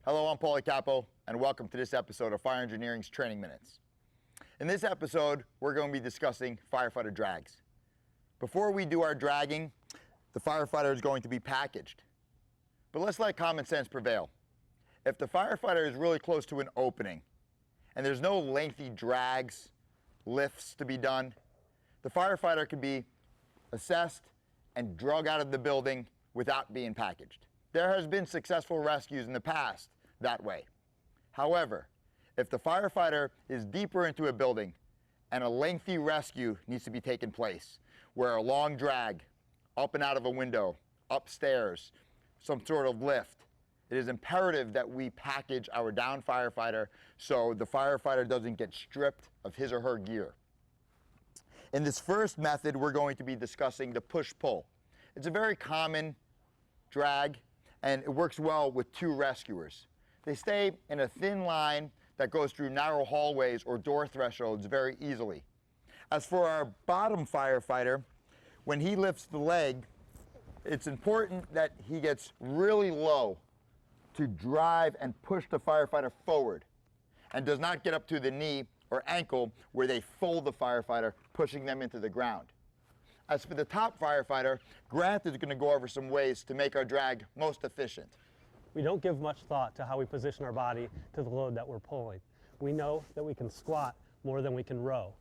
Hello, I'm Paulie Capo, and welcome to this episode of Fire Engineering's Training Minutes. In this episode, we're going to be discussing firefighter drags. Before we do our dragging, the firefighter is going to be packaged. But let's let common sense prevail. If the firefighter is really close to an opening, and there's no lengthy drags, lifts to be done, the firefighter can be assessed and drug out of the building without being packaged. There has been successful rescues in the past that way. However, if the firefighter is deeper into a building and a lengthy rescue needs to be taken place, where a long drag up and out of a window, upstairs, some sort of lift, it is imperative that we package our downed firefighter so the firefighter doesn't get stripped of his or her gear. In this first method, we're going to be discussing the push-pull. It's a very common drag, and it works well with two rescuers. They stay in a thin line that goes through narrow hallways or door thresholds very easily. As for our bottom firefighter, when he lifts the leg, it's important that he gets really low to drive and push the firefighter forward and does not get up to the knee or ankle where they fold the firefighter, pushing them into the ground. As for the top firefighter, Grant is going to go over some ways to make our drag most efficient. We don't give much thought to how we position our body to the load that we're pulling. We know that we can squat more than we can row.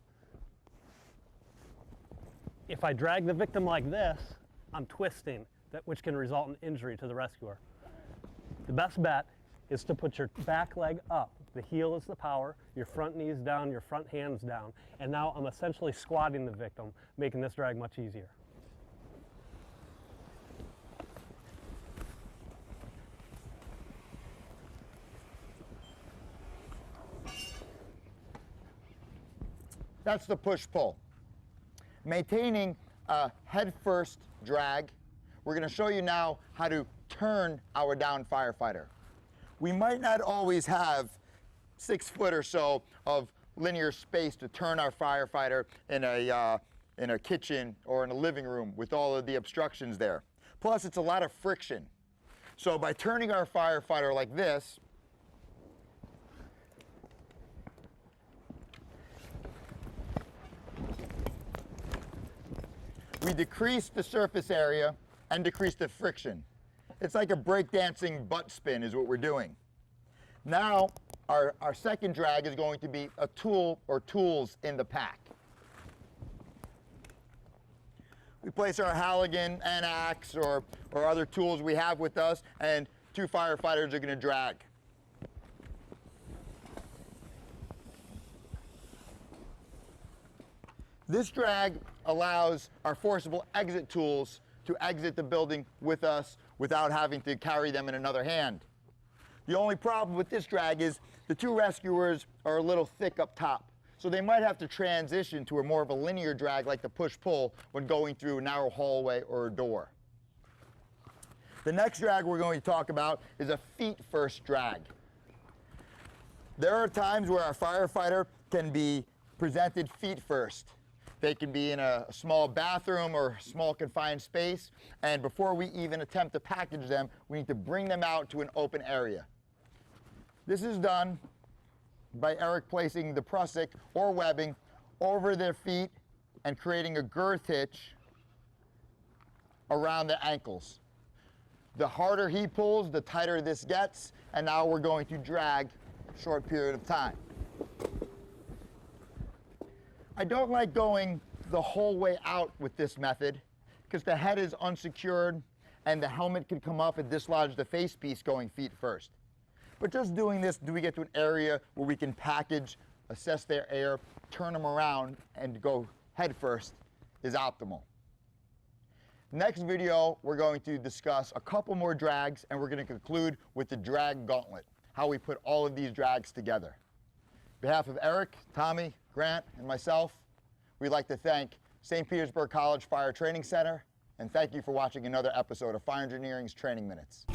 If I drag the victim like this, I'm twisting, which can result in injury to the rescuer. The best bet is to put your back leg up. The heel is the power, your front knees down, your front hands down, and now I'm essentially squatting the victim, making this drag much easier. That's the push-pull. Maintaining a head-first drag, we're going to show you now how to turn our downed firefighter. We might not always have 6 foot or so of linear space to turn our firefighter in a kitchen or in a living room with all of the obstructions there. Plus, it's a lot of friction. So by turning our firefighter like this, we decrease the surface area and decrease the friction. It's like a breakdancing butt spin is what we're doing. Now, our second drag is going to be a tool or tools in the pack. We place our Halligan, an axe, or other tools we have with us, and 2 firefighters are going to drag. This drag allows our forcible exit tools to exit the building with us without having to carry them in another hand. The only problem with this drag is the 2 rescuers are a little thick up top, so they might have to transition to a more of a linear drag like the push-pull when going through a narrow hallway or a door. The next drag we're going to talk about is a feet-first drag. There are times where our firefighter can be presented feet first. They can be in a small bathroom or small confined space, and before we even attempt to package them, we need to bring them out to an open area. This is done by Eric placing the prusik or webbing over their feet and creating a girth hitch around the ankles. The harder he pulls, the tighter this gets, and now we're going to drag a short period of time. I don't like going the whole way out with this method because the head is unsecured and the helmet could come up and dislodge the face piece going feet first. But just doing this, do we get to an area where we can package, assess their air, turn them around, and go head first is optimal. Next video, we're going to discuss a couple more drags, and we're going to conclude with the drag gauntlet, how we put all of these drags together. On behalf of Eric, Tommy, Grant, and myself, we'd like to thank St. Petersburg College Fire Training Center, and thank you for watching another episode of Fire Engineering's Training Minutes.